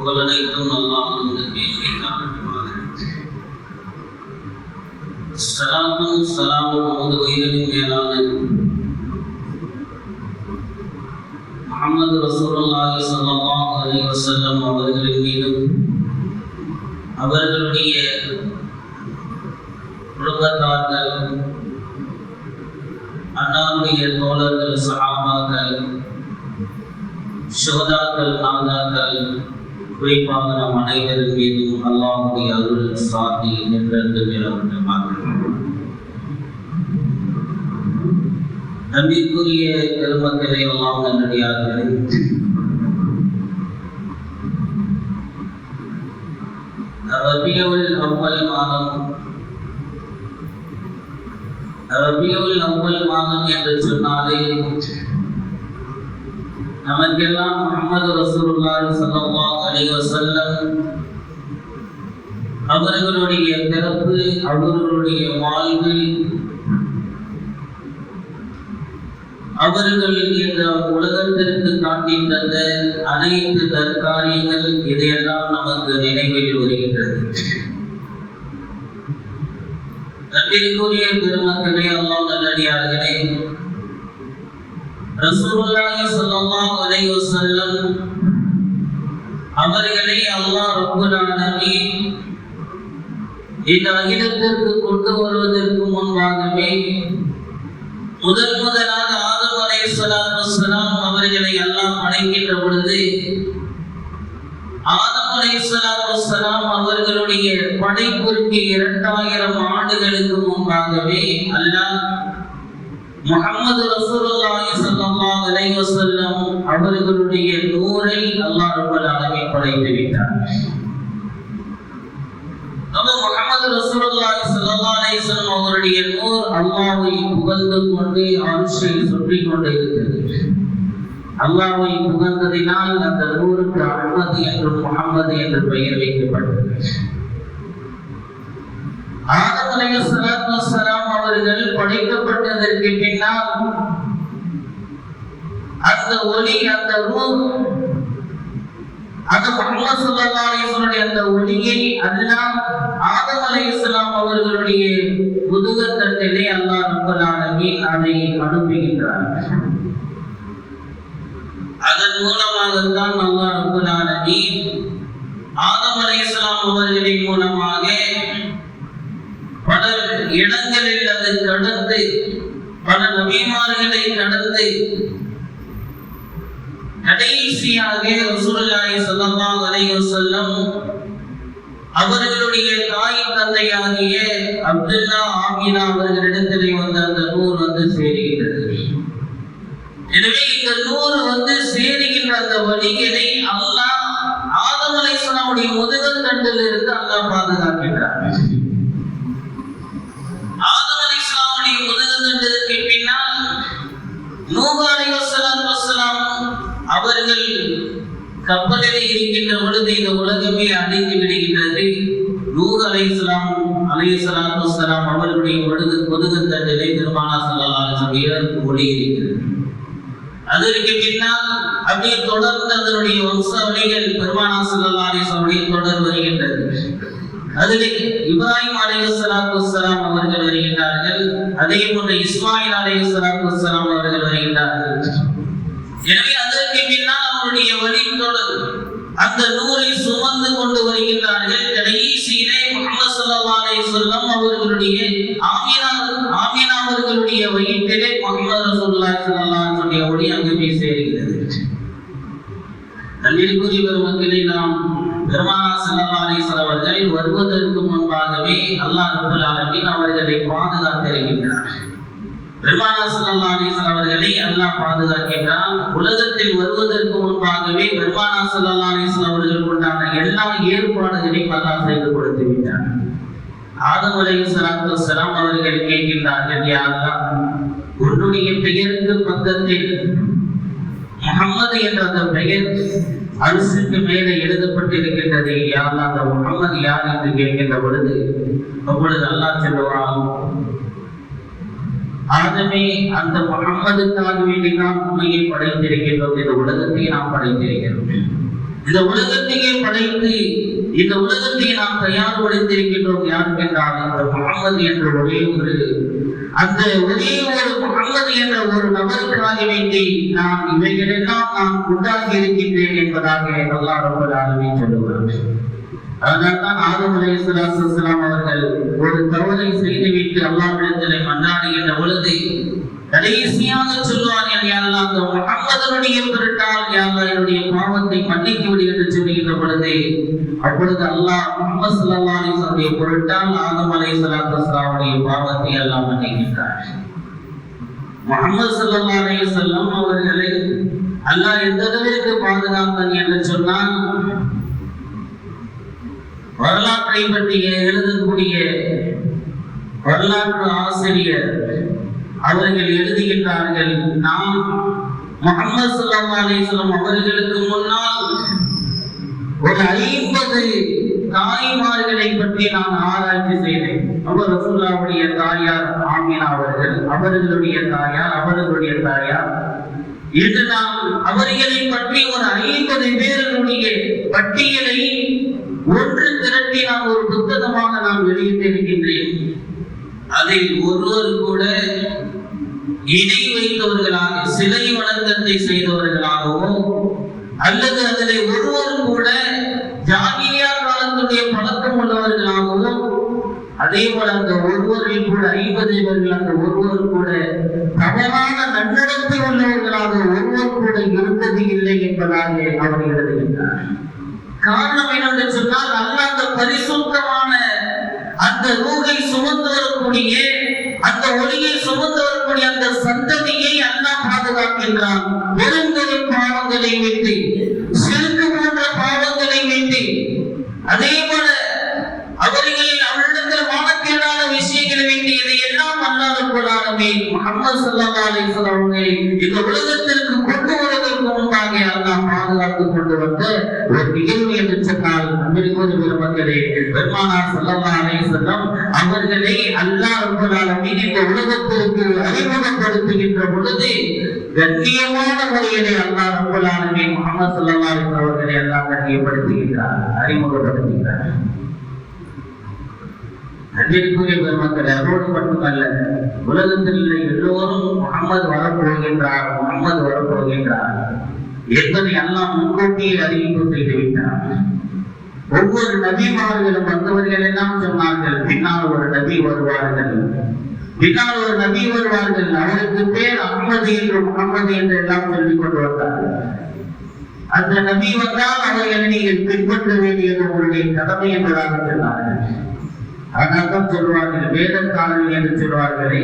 புகழனைத்தும் அல்லாஹ்வுக்கே உரித்தாகுமாக. ஸலாத்தும் ஸலாமும் நமது உயிரின் மேலான முஹம்மது ரசூலுல்லாஹி ஸல்லல்லாஹு அலைஹி வஸல்லம் அவர்களின் மீதும் அவர்களுடைய குடும்பத்தார்கள், அன்னாருடைய தோழர்கள், சஹாபாக்கள், ஷுஹதாக்கள், நாதாக்கள், குறிப்பாக நம் அனைவரின் மீதும் அல்லாஹ்வுடைய அருள் சாந்தி என்றென்று நிலவட்டமாக. நம்பிக்குரிய பெருமக்களே, அல்லாஹ் நல்லடியார்களே, ரபியுல் அவ்வல் மாதம் என்று சொன்னாலே நமக்கெல்லாம் முஹம்மது ரசூலுல்லாஹி ஸல்லல்லாஹு அலைஹி வஸல்லம் அவர்களுடைய பிறப்பு, அவர்களுடைய வாழ்வு, அவர்கள் இந்த உலகத்திற்கு காட்டி தந்த அனைத்து நற்காரியங்கள் இதையெல்லாம் நமக்கு நினைவில் வருகின்றது. நன்றிக்குரிய பெருமக்களே, அல்லாஹ் நல்லடியார்களே, ரசூலுல்லாஹி ஸல்லல்லாஹு அலைஹி வஸல்லம் அவர்களை அல்லாஹ் ரப்பல் ஆலமீன் இந்த அகிலத்திற்கு கொண்டு வருவதற்கு முன்பாகவே முதலாக ஆதம் அலைஹிஸ்ஸலாத்து வஸ்ஸலாம் அவர்களை அல்லாஹ் படைக்கின்ற பொழுது ஆதம் அலைஹிஸ்ஸலாத்து வஸ்ஸலாம் அவர்களுடைய படைப்பிற்கு 2000 ஆண்டுகளுக்கு முன்பாகவே அல்லாஹ் முஹம்மது ரசூலுல்லாஹி ஸல்லல்லாஹு அலைஹி வஸல்லம் அவர்களுடைய நூரை அல்லாஹ் ரப்பல் ஆலமீன் படைத்து விட்டார். முஹம்மது ரசூலுல்லாஹி ஸல்லல்லாஹு அலைஹி வஸல்லம் அவருடைய நூர் அல்லாஹ்வை புகழ்ந்து கொண்டு அர்ஷை சுற்றி கொண்டு இருக்கிறது. அல்லாஹ்வை புகழ்ந்ததினால் அந்த நூருக்கு அஹ்மது என்றும் முஹம்மது என்று பெயர் வைக்கப்பட்டது. ஆதம் அலைஹிஸ்ஸலாத்து வஸ்ஸலாம் அவர்கள் படைக்கப்பட்டதற்கு பின்னால் அந்த ஒளி, அந்த ரூஹ், அந்த முஹம்மது ஸல்லல்லாஹு அலைஹி வஸல்லம் அந்த ஒளியை அல்லாஹ் ஆதம் அலைஹிஸ்ஸலாம் அவர்களுடைய முதுகத்தட்டிலே அல்லாஹ் ரப்பல் ஆலமீன் அதை அனுப்புகின்றார். அதன் மூலமாகத்தான் அல்லாஹ் ரப்பல் ஆலமீன் ஆதம் அலைஹிஸ்ஸலாம் அவர்களின் மூலமாக பல இடங்களில் அதை கடந்து, பல நபிமார்களை கடந்து கடைசியாக ரசூலுல்லாஹி ஸல்லல்லாஹு அலைஹி வஸல்லம் அவர்களுடைய தாய் தந்தையாகிய அப்துல்லா, ஆமினா அவர்களிடத்திலே வந்து அந்த நூர் வந்து சேருகின்றது. எனவே இந்த நூறு வந்து சேருகின்ற அந்த வழிகளை அல்லாஹ் ஆதம் அலைஹிஸ்ஸலாமுடைய முதுகத்தண்டில் இருந்து அல்லாஹ் பாதுகாக்கின்றார். ஆதம் அலைஹிஸ்ஸலாமுடைய முதுகத்தண்டிற்கு பின்னால் நூஹ் அலைஹிஸ்ஸலாத்து வஸ்ஸலாம் அவர்கள் கப்பலில் இருக்கின்ற பொழுது இந்த உலகமே அழிந்து விடுகின்றது. நூஹ் அலைஹிஸ்ஸலாத்து வஸ்ஸலாம் அவர்களுடைய முதுகத்தண்டிலே பெருமானார் ஸல்லல்லாஹு அலைஹி வஸல்லம் ஒளி இருக்கிறது. அதற்கு பின்னால் அப்படியே தொடர்ந்து அதனுடைய வம்சாவளிகள் பெருமானார் ஸல்லல்லாஹு அலைஹி வஸல்லம் தொடர் வருகின்றது. அதிலே இப்ராஹிம் அலைஹிஸ்ஸலாத்து வஸ்ஸலாம் அவர்கள் வருகின்றார்கள். அதே போன்று இஸ்மாயில் அலைஹிஸ்ஸலாத்து வஸ்ஸலாம் அவர்கள் வருகின்றார்கள். எனவே அதற்கு பின்னால் அவருடைய வழி தொடர் அந்த நூரை சுமந்து கொண்டு வருகின்றார்கள். கடைசியிலே முஹம்மது ஸல்லல்லாஹு அலைஹி வஸல்லம் அவர்களுடைய ஆமினா அவர்களுடைய வயிற்றிலே முஹம்மது ரசூலுல்லாஹி ஸல்லல்லாஹு அலைஹி வஸல்லம் ஒளி அங்கு போய் சேருகிறது. நன்றிக்குரிய பெருமக்களே, நாம் பெருமானார் ஸல்லல்லாஹு அலைஹி வஸல்லம் அவர்கள் வருவதற்கு முன்பாகவே அல்லாஹ் ரப்பல் ஆலமீன் அவர்களை பாதுகாத்திருக்கின்றார். பெருமானார் ஸல்லல்லாஹு அலைஹி வஸல்லம் அவர்களை அல்லாஹ் பாதுகாக்கின்றான். உலகத்தில் வருவதற்கு முன்பாகவே பெருமானார் ஸல்லல்லாஹு அலைஹி வஸல்லம் அவர்களுக்கு உண்டான எல்லா ஏற்பாடுகளையும் அல்லாஹ் செய்து கொடுத்து விட்டார். ஆதம் அலைஹிஸ்ஸலாத்து வஸ்ஸலாம் அவர்கள் கேட்கின்றார்கள், யா அல்லாஹ், உன்னுடைய பெயருக்கு பக்கத்தில் முஹம்மது என்ற அந்த பெயர் அரிசுக்கு மேலே எழுதப்பட்டிருக்கின்றது. யா அல்லாஹ், அந்த முஹம்மது யார் என்று கேட்கின்ற பொழுது அப்பொழுது அல்லாஹ் சொல்லுவான், ஆதமே, அந்த முஹம்மதுக்காக வேண்டி நாம் உண்மையை படைத்திருக்கின்றோம், இந்த உலகத்தை நாம் படைத்திருக்கிறோம். இந்த உலகத்தையே படைத்து இந்த உலகத்தை நாம் தயார்படுத்தியிருக்கின்றோம் யாருக்கென்றால் இந்த முகம்மது என்ற ஒரே ஒரு முகம்மது என்ற ஒரு நபருக்காக வேண்டி நான் இவைகளெல்லாம் நான் உண்டாக்கி இருக்கின்றேன் என்பதாக அல்லாஹ் ரப்பல் ஆலமீன் சொல்லுவார். அதனால்தான் ஆதம் அலைஹிஸ்ஸலாத்து வஸ்ஸலாம் அவர்கள் ஒரு தவறை செய்துவிட்டு அல்லாஹ்விடத்திலே மன்றாடுகின்ற பொழுது கடைசியாக சொல்வார்கள், யா அல்லாஹ் அந்த முகம்மதுடைய பொருட்டால் யா அல்லாஹ் என்னுடைய பாவத்தை மன்னித்து விடு என்று சொல்லுகின்ற பொழுது அப்பொழுது அல்லாஹ் முஹம்மது ஸல்லல்லாஹு அலைஹி வஸல்லம் பொருட்டால் ஆதம் அலைஹிஸ்ஸலாத்து வஸ்ஸலாமுடைய பாவத்தை அல்லாஹ் மன்னிக்கிறார். முஹம்மது ஸல்லல்லாஹு அலைஹி வஸல்லம் அவர்களை அல்லாஹ் எந்த அளவிற்கு பாதுகாத்தான் என்று சொன்னால், வரலாற்றை பற்றி எழுதக்கூடிய வரலாற்று ஆசிரியர் அவர்கள் எழுதுகின்றார்கள், நாம் முஹம்மது ஸல்லல்லாஹு அலைஹி வஸல்லம் அவர்களுக்கு முன்னால் ஒரு 50 தாய்மார்களை பற்றி நான் ஆராய்ச்சி செய்தேன். அவர் ரசூலுல்லாஹ்வுடைய தாயார் ஆமினா அவர்கள், அவர்களுடைய தாயார் என்று நாம் அவர்களை பற்றி ஒரு 50 பேர்களுடைய பட்டியலை ஒன்று திரட்டி நான் ஒரு புத்தகமாக நான் வெளியிட்டிருக்கின்றேன். அதில் ஒருவர் கூட இணை வைத்தவர்களாக சிலை வணக்கத்தை செய்தவர்களாகவோ அல்லது அதில் ஒருவர் கூட ஜாகிலியா காலத்துடைய பழக்கம் உள்ளவர்களாகவோ, அதே போல அந்த ஒருவரில் கூட 50 பேர்கள் அந்த ஒருவர் கூட தவறான நன்னடத்தை உள்ளவர்களாக ஒருவர் கூட இருந்தது இல்லை என்பதாக அவர் எழுதுகின்றார். காரணம் என்னவென்று சொன்னால், அல்லாஹ் அந்த பரிசுத்தமான அந்த ரூஹை சுமந்து வரக்கூடிய அந்த ஒளியை சுமந்து வரக்கூடிய அந்த சந்ததியை அல்லாஹ் பாதுகாக்கின்றான். பெருந்தொழில் பாவங்களை விட்டு, சிறுக்கு போன்ற பாவங்களை விட்டு, அதே போல அவரிடத்தில் மானக்கேடான விஷயங்களை விட்டு இதையெல்லாம் அல்லாஹ் ரப்பல் ஆலமீன் முஹம்மது ஸல்லல்லாஹு அலைஹி வஸல்லம் இந்த உலகத்திற்கு கொண்டு வருவதற்கு முன்பாக அல்லாஹ் பாதுகாத்துக் கொண்டு வந்த ஒரு நிகழ்வு என்று சொன்னால், அன்பிற்குரிய பெருமக்களே, பெருமானார் ஸல்லல்லாஹு அலைஹி வஸல்லம் அவர்களை அல்லாஹ் ரப்பல் ஆலமீன் இந்த உலகத்திற்கு அறிமுகப்படுத்துகின்ற பொழுது கண்ணியமான முறையிலே அல்லாஹ் ரப்பல் ஆலமீன் முஹம்மது ஸல்லல்லாஹு அலைஹி வஸல்லம் அவர்களை அல்லாஹ் கண்ணியப்படுத்துகின்றார், அறிமுகப்படுத்துகிறார். அன்பிற்குரிய பெருமக்களே, அதோடு மட்டுமல்ல, உலகத்தில் உள்ள எல்லோரும் முஹம்மது வரப்போகின்றார் என்பதை அல்லாஹ் முன்கூட்டியே அறிவிப்பு செய்துவிட்டார். ஒவ்வொரு நபிமார்களும் வந்தவர்கள் எல்லாம் சொன்னார்கள், பின்னால் ஒரு நபி வருவார்கள், அவருக்கு பேர் அஹ்மது என்று முஹம்மது என்று எல்லாம் சொல்லிக் கொண்டு வந்தார்கள். அந்த நபி வந்தால் அவர்களை நீங்கள் பின்பற்ற வேண்டியது உங்களுடைய கடமை என்பதாக சொன்னார்கள். அதனால்தான் சொல்வார்கள், வேதக்காரர்கள் என்று சொல்வார்களே,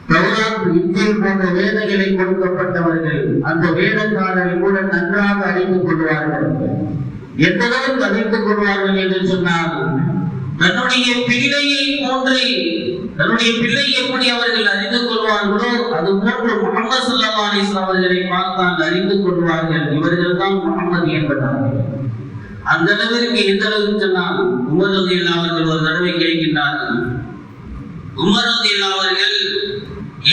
தௌராத், இன்ஜீல் போன்ற வேதங்களை கொடுக்கப்பட்டவர்கள் அந்த வேதக்காரர்கள் கூட நன்றாக அறிந்து கொள்வார்கள். எந்த அளவுக்கு அறிந்து கொள்வார்கள் என்று சொன்னால், தன்னுடைய பிள்ளையை போன்று தன்னுடைய பிள்ளை எப்படி அவர்கள் அறிந்து கொள்வார்களோ அது போன்று முஹம்மது ஸல்லல்லாஹு அலைஹி வஸல்லம் அவர்களை பார்த்தால் அறிந்து கொள்வார்கள், இவர்கள் தான் முஹம்மது என்பதார்கள். அந்த அளவிற்கு எந்த அளவுக்கு சொன்னால், உமர் ரலியல்லாஹு அவர்கள் ஒரு தடவை கேட்கின்றார்கள். உமர் ரலியல்லாஹு அவர்கள்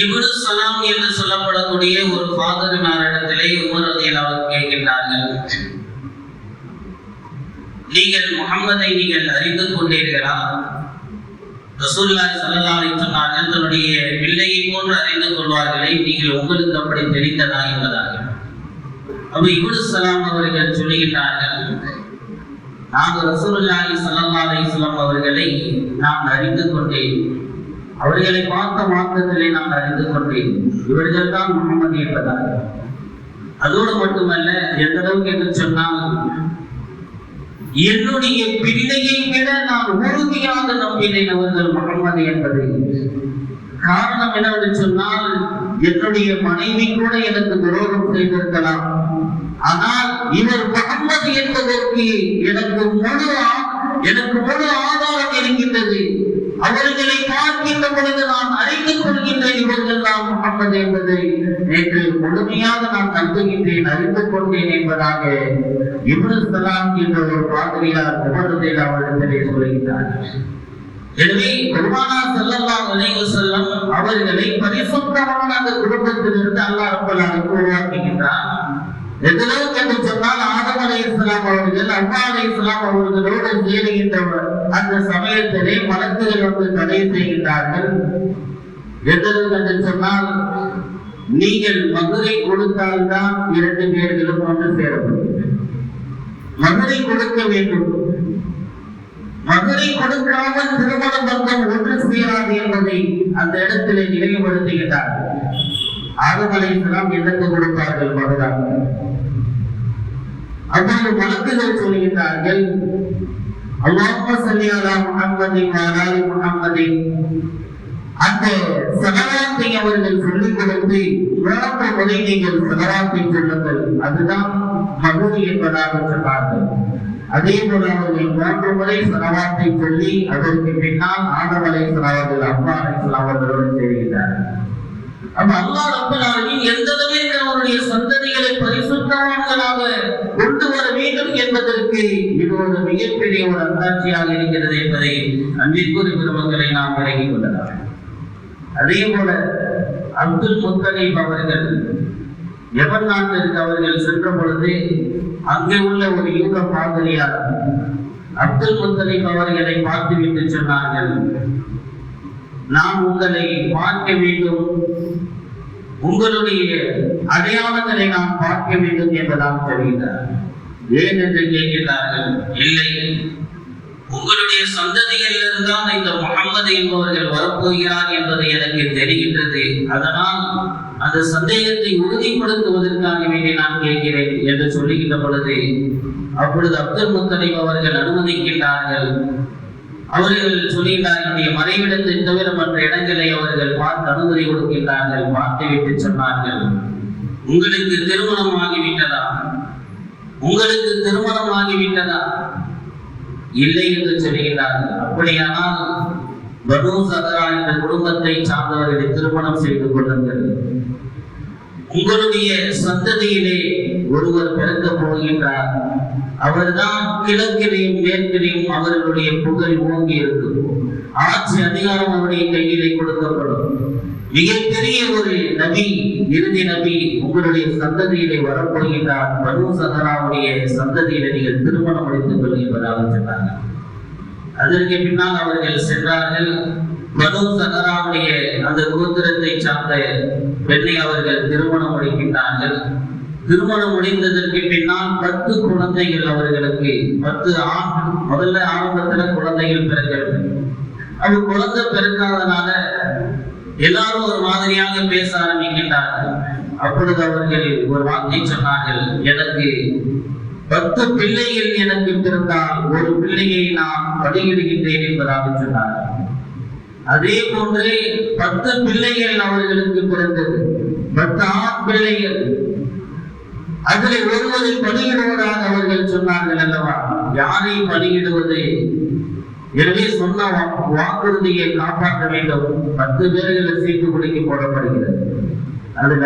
இப்னு சலாம் என்று சொல்லப்படக்கூடிய ஒரு ஃபாதரினாரிடத்திலே உமர் ரலியல்லாஹு கேட்கின்றார்கள், நீங்கள் முஹம்மதை நீங்கள் அறிந்து கொண்டீர்களா? ரசூலுல்லாஹி ஸல்லல்லாஹு அலைஹி வஸல்லம் தன்னுடைய பிள்ளையை போன்று அறிந்து கொள்வார்களே, நீங்கள் உங்களுக்கு அப்படி தெரிந்ததா என்பதாக. அப்ப இப்னு சலாம் அவர்கள் சொல்லுகின்றார்கள், நாங்கள் ரசூலுல்லாஹி ஸல்லல்லாஹு அலைஹி வஸல்லம் அவர்களை நான் அறிந்து கொண்டேன், அவர்களை பார்த்த மாத்திரத்திலே நான் அறிந்து கொண்டேன், இவர்கள் தான் முஹம்மது என்பதாக. அதோடு மட்டுமல்ல, எந்த அளவுக்கு என்று சொன்னால், என்னுடைய பிள்ளையை விட நான் உறுதியாக நம்பினேன் அவர்கள் முஹம்மது என்பதை. காரணம் என்னவென்று சொன்னால், என்னுடைய மனைவி கூட எனக்கு துரோகம் செய்திருக்கலாம், ஆனால் இவர் முஹம்மது என்பதற்கு எனக்கு முழு ஆதாரம் இருக்கின்றது. அவர்களை பார்க்கின்ற பொழுது நான் அறிந்து கொள்கின்றேன், இவர்கள் தான் முஹம்மது என்பதை நேற்று முழுமையாக நான் நம்புகின்றேன், அறிந்து கொண்டேன் என்பதாக இப்னு சலாம் என்ற ஒரு பாதிரியார் உமர் ரலியல்லாஹு அவர்களிடத்திலே சொல்கிறார். எனவே பெருமானார் ஸல்லல்லாஹு அலைஹி வஸல்லம் அவர்களை பரிசுத்தமான அந்த குடும்பத்திலிருந்து அல்லாஹ் ரப்பல் ஆலமீன் உருவாக்குகின்றார். எதற்கு என்று சொன்னால், ஆதம் அலைஹிஸ்ஸலாம் அவர்கள் அல்லாஹ் அலைஹிஸ்ஸலாம் அவர்களோடு சேருகின்ற அந்த சமயத்திலே மலக்குகள் வந்து தடை செய்கின்றார்கள். எதற்கு சொன்னால், நீங்கள் மதுரை கொடுத்தால்தான் 2 பேர்களும் ஒன்று சேரப்படும். மதுரை கொடுக்க வேண்டும். மதுரை கொடுக்காமல் திருமண பந்தம் ஒன்று சேராது என்பதை அந்த இடத்திலே நினைவுபடுத்துகின்றார்கள். ஆதம் அலைஹிஸ்ஸலாம் என்னத்தை கொடுப்பார்கள்? மதுராக. அப்போது மலக்குகள் சொல்கின்றார்கள், அல்லாஹும்ம ஸல்லி அலா முஹம்மதின் வ அலா ஆலி முஹம்மதின். அந்த ஸலவாத்தை அவர்கள் சொல்லிக் கொடுத்து 3 முறை நீங்கள் ஸலவாத்தை சொல்லுங்கள், அதுதான் மதுரை என்பதாக சொன்னார்கள். அதே போல அவர்கள் 3 முறை ஸலவாத்தை சொல்லி அதற்கு பின்னால் ஆதம் அலைஹிஸ்ஸலாம் அவர்கள் அல்லாஹ் அலைஹிஸ்ஸலாம் அவர்களோடு சேர்கிறார்கள். அப்ப அல்லாஹ் ரப்பல் ஆலமீன் எந்த அளவிற்கு அவருடைய சந்ததிகளை பரிசுத்தவான்களாக கொண்டு வர வேண்டும் என்பதற்கு இது ஒரு மிகப்பெரிய ஒரு அத்தாட்சியாக இருக்கிறது என்பதை அன்பிற்குரிய பெருமக்களை நாம் விளங்கிக் கொள்ளலாம். அதே போல அப்துல் முத்தலீப் அவர்கள் யமன் நாட்டிற்கு அவர்கள் சென்ற பொழுது அங்கே உள்ள ஒரு யூத பாதிரியார் அப்துல் முத்தலீப் அவர்களை பார்த்துவிட்டு சொன்னார்கள், நான் உங்களை பார்க்க வேண்டும், உங்களுடைய அடையாளங்களை நாம் பார்க்க வேண்டும் என்பதாக சொல்கிறார். ஏன் என்று கேட்கிறார்கள். இல்லை, உங்களுடைய சந்ததிகளில் தான் இந்த முஹம்மது என்பவர்கள் வரப்போகிறார் என்பது எனக்கு தெரிகின்றது. அதனால் அந்த சந்தேகத்தை உறுதிப்படுத்துவதற்காக வேண்டி நான் கேட்கிறேன் என்று சொல்லுகின்ற பொழுது அப்பொழுது அப்துல் முத்தலீப் அவர்கள் அனுமதிக்கின்றார்கள். அவர்கள் சொல்லுகிறார்கள், மறைவிடத்தை தவிர மற்ற இடங்களை அவர்கள் பார்த்து அனுமதி கொடுக்கின்றார்கள். பார்த்துவிட்டு சொன்னார்கள், உங்களுக்கு திருமணம் ஆகிவிட்டதா? உங்களுக்கு திருமணம் ஆகிவிட்டதா? இல்லை என்று சொல்லுகிறார்கள். அப்படியானால் பனூ சதரா என்ற குடும்பத்தை சார்ந்தவர்களை திருமணம் செய்து கொள்ளுங்கள். உங்களுடைய சந்ததியிலே ஒருவர் பிறக்க போகின்றார். அவர்தான் கிழக்கிலையும் மேற்கிலையும் அவர்களுடைய புகழ் ஓங்கி இருக்கும். ஆட்சி அதிகாரம் அவருடைய கையிலே கொடுக்கப்படும். மிகப்பெரிய ஒரு நபி, இறுதி நபி உங்களுடைய சந்ததியிலே வரப்போகின்றார். பனூ சதராவுடைய சந்ததியிலே நீங்கள் திருமணம் முடித்துக் கொள் என்பதாக சொன்னார்கள். அதற்கு பின்னால் அவர்கள் சென்றார்கள். பனூ சதராவுடைய அந்த கோத்திரத்தை சார்ந்த பெண்ணை அவர்கள் திருமணம் முடிக்கின்றார்கள். திருமணம் முடிந்ததற்கு பின்னால் 10 குழந்தைகள் அவர்களுக்கு, 10 ஆண். முதல்ல ஆரம்பத்துல குழந்தைகள் பிறக்கிறது. அது குழந்தை பிறக்காதனால எல்லாரும் ஒரு மாதிரியாக பேச ஆரம்பிக்கின்றார்கள். அப்பொழுது அவர்கள் ஒரு வார்த்தை சொன்னார்கள், எனக்கு 10 பிள்ளைகள் எனக்கு பிறந்தால் ஒரு பிள்ளையை நான் பலியிடுகின்றேன் என்பதாக சொன்னார்கள். அதே போன்று 10 பிள்ளைகள் அவர்களுக்கு பிறந்தது. 10 ஆண் பிள்ளைகள். அதில் ஒருவரை பலியிடுவதாக அவர்கள் சொன்னார்கள் அல்லவா? யாரை பலியிடுவது? எனவே சொன்ன வாக்குறுதியை காப்பாற்ற வேண்டும். 10 பேர்களை சீட்டு குலுக்கி போடப்படுகிறது. அதுல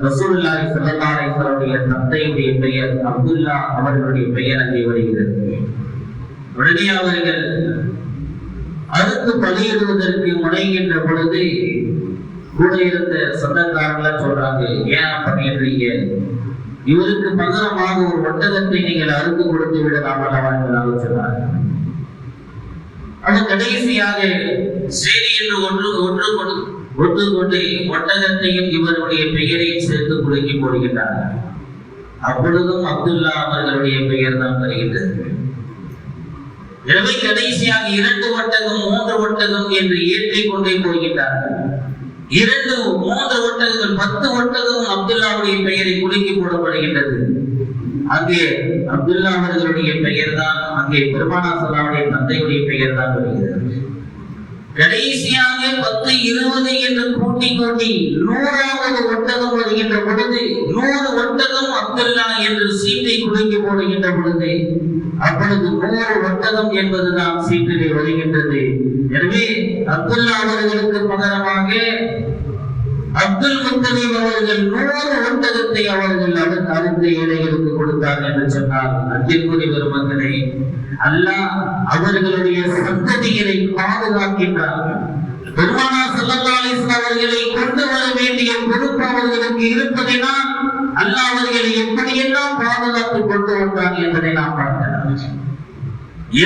ரசூலுல்லாஹி ஸல்லல்லாஹு அலைஹி வஸல்லம் தந்தையுடைய பெயர் அப்துல்லா அவர்களுடைய பெயர் அங்கே வருகிறது. உடனே அவர்கள் அடுத்து பலியிடுவதற்கு முனைகின்ற பொழுது கூட இருந்த சொந்தக்காரர்கள் சொல்றாங்க, ஏன் பலியிடுறீங்க? இவருக்கு பகரமாக ஒரு ஒட்டகத்தை நீங்கள் அறுத்து கொடுத்து விடலாம் அல்லவா என்பதாக சொன்னார். அது கடைசியாக சரி என்று ஒன்றுகொண்டு ஒட்டகத்தையும் இவருடைய பெயரையும் சேர்த்து குலுக்கி போடுகின்றார்கள். அப்பொழுதும் அப்துல்லா அவர்களுடைய பெயர் தான் வருகின்றது. எனவே கடைசியாக 2 ஒட்டகம் 3 ஒட்டகம் என்று ஏற்றிக் கொண்டே போகின்றார்கள். 2 3 ஒட்டகங்கள் 10 ஒட்டகம் அப்துல்லாவுடைய பெயரை குலுக்கி போடப்படுகின்றது. அங்கே அப்துல்லா அவர்களுடைய பெயர் தான், அங்கே பெருமானார் ஸல்லல்லாஹு தந்தையுடைய பெயர் தான் வருகிறது. கடைசியாக 10 20 என்று கூட்டி 100வது ஒட்டகம் வருகின்ற பொழுது 100 ஒட்டகம் அப்துல்லா என்று சீட்டை குலுக்கி போடுகின்ற பொழுது அப்பொழுது 100 ஒட்டகம் என்பதுதான் சீட்டிலே வருகின்றது. எனவே அப்துல்லா அவர்களுக்கு பகரமாக அப்துல் முத்தலீப் அவர்கள் 100 ஒட்டகத்தை அவர்கள் அடுத்த ஏழைகளுக்கு கொடுத்தார் என்று சொன்னார். அன்பிற்குரிய பெருமக்களே, அல்லாஹ் அவர்களுடைய சந்ததிகளை பாதுகாக்கின்றார். பெருமானார் ஸல்லல்லாஹு அலைஹி வஸல்லம் அவர்களை கொண்டு வர வேண்டிய பொறுப்பு அவர்களுக்கு இருப்பதினால் அல்லாஹ் அவர்களை எப்படியெல்லாம் பாதுகாத்து கொண்டு வந்தான் என்பதை நாம் பார்க்கலாம்.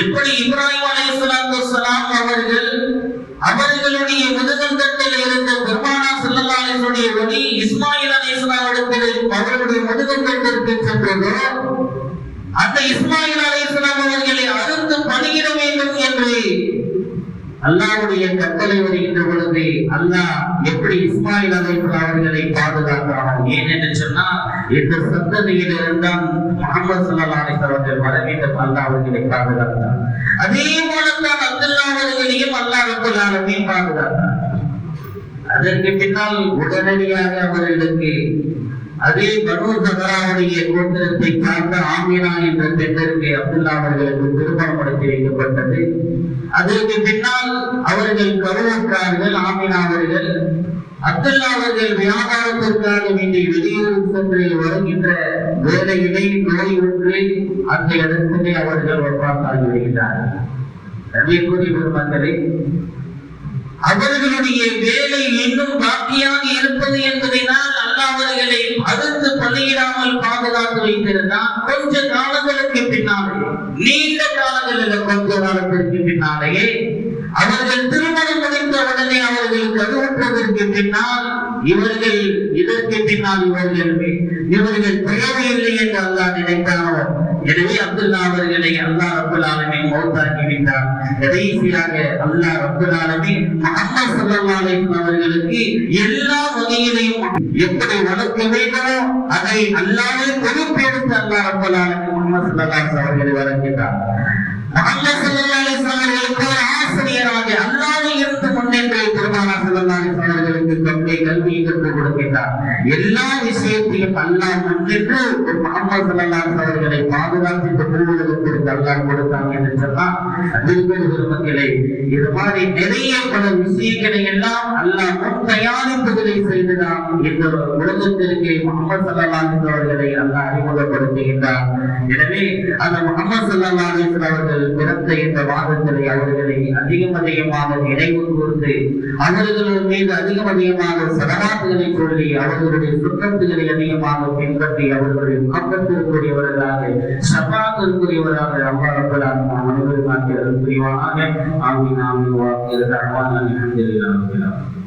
எப்படி இப்ராஹிம் அலைஹிஸ்ஸலாத்து வஸ்ஸலாம் அவர்களுடைய முதுகந்தத்தில் இருந்த பெருமானா ஸல்லல்லாஹு அலைஹி வஸல்லம் வழி இஸ்மாயில் அலைஹிஸ்ஸலாம் இடத்தில் அவர்களுடைய முதுகந்தத்திற்கு சென்றதோ, அந்த இஸ்மாயில் அலைஹிஸ்ஸலாம் அவர்களை அறுத்து பணியிட வேண்டும் என்று அல்லாஹ்வுடைய கட்டளை வருகின்ற பொழுது அல்லாஹ் எப்படி இஸ்மாயில் அலைஹிஸ்ஸலாம் அவர்களை பாதுகாத்தானோ, ஏனென்று சொன்னால் இந்த சந்ததியில் இருந்தால் முஹம்மது ஸல்லல்லாஹு அலைஹி வஸல்லம் வர வேண்டும், அல்லாஹ் அவர்களை பாதுகாத்தார். அதே போலத்தான் அப்துல்லா அவர்களையும் அல்லாஹ் ரப்பல் ஆலமீன் பாதுகாத்தார். அதற்கு பின்னால் உடனடியாக அவர்களுக்கு அதே பனூ ஸஹராவுடைய கோத்திரத்தை சார்ந்த ஆமினா என்ற பெண்ணிற்கு அப்துல்லா அவர்களுக்கு திருமணம் நடத்தி வைக்கப்பட்டது. அதற்கு பின்னால் அவர்கள் கருவுற்றார்கள். ஆமினா அவர்கள் அப்துல்லா அவர்கள் வியாபாரத்திற்காக வேண்டி வெளியூர் சென்று வருகின்ற வேலையிலே நோய் ஒன்று அந்த இடத்திலே அவர்கள் வஃபாத்தாகி விடுகிறார்கள். நபிக்குரிய பெருமக்களே, அவர்களுடைய வேலை இன்னும் பாக்கியாக இருப்பது என்பதனால் அல்லாஹ் அவர்களை அறுத்து பலியிடாமல் பாதுகாத்து வைத்திருந்தால் கொஞ்ச காலங்களுக்கு பின்னாலே, நீண்ட காலங்களில் கொஞ்ச காலத்திற்கு பின்னாலேயே அவர்கள் திருமணம் முடிந்த உடனே அவர்கள் கருவுற்றதற்கு பின்னால் இவர்கள் இதற்கு பின்னால் இவர்கள் தேவையில்லை என்று அல்லாஹ் நினைத்தானோ, எனவே அப்துல்லா அவர்களை அல்லாஹ் ரப்பல் ஆலமீன் மௌத்தாக்கி விட்டார். கடைசியாக அல்லாஹ் ரப்பல் ஆலமீன் முஹம்மது ஸல்லல்லாஹு அலைஹி வஸல்லம் அவர்களுக்கு எல்லா வகையிலையும் எப்படி வளர்க்க வேண்டுமோ அதை அல்லாஹ்வே பொறுப்பெடுத்து அல்லாஹ் ரப்பல் ஆலமீன் முஹம்மது ஸல்லல்லாஹு அலைஹி வஸல்லம் அவர்களை வளர்க்கிறார். முஹம்மது ஸல்லல்லாஹு அலைஹி வஸல்லம் அவர்களுக்கு ஒரு ஆசிரியராக அல்லாஹ்வே இருந்து முன்னேற்ற பெருமானார் ஸல்லல்லாஹு அலைஹி வஸல்லம் அவர்களுக்கு கல்வியை கற்றுக் கொடுக்கிறார். எல்லா விஷயத்தையும் அல்லாஹ் முன்னின்று முஹம்மது ஸல்லல்லாஹு அலைஹி வஸல்லம் அவர்களை பாதுகாத்து பெருமளவிற்கு அல்லாஹ் கொடுத்தாங்க என்று சொன்னால் மக்களே, இது மாதிரி நிறைய பல விஷயங்களை எல்லாம் அல்லாஹ் முன் தயாரிப்புகளை செய்துதான் இந்த உலகத்திற்கு முஹம்மது ஸல்லல்லாஹு அலைஹி வஸல்லம் அவர்களை அல்லாஹ் அறிமுகப்படுத்துகின்றார். எனவே அந்த முஹம்மது ஸல்லல்லாஹு அலைஹி வஸல்லம் அவர்கள் பிறந்த இந்த மாதத்திலே அவர்களை அதிகமாக நினைவு கூர்ந்து அவர்கள் மீது அதிகமாக சலவாத்துகளை சொல்லி அவர்களுடைய சுற்றத்துகளை அதிகமாக பின்பற்றி அவர்களுடைய மகத்திற்குரியவர்களாக ஷஃபாஅத்திற்குரியவராக அல்லாஹ் ரப்பல் ஆலமீன் அனைவரும் புரிவானாக. ஆமீன் ஆமீன். வாக்கிய தஅவானா அல்ஹம்துலில்லாஹி.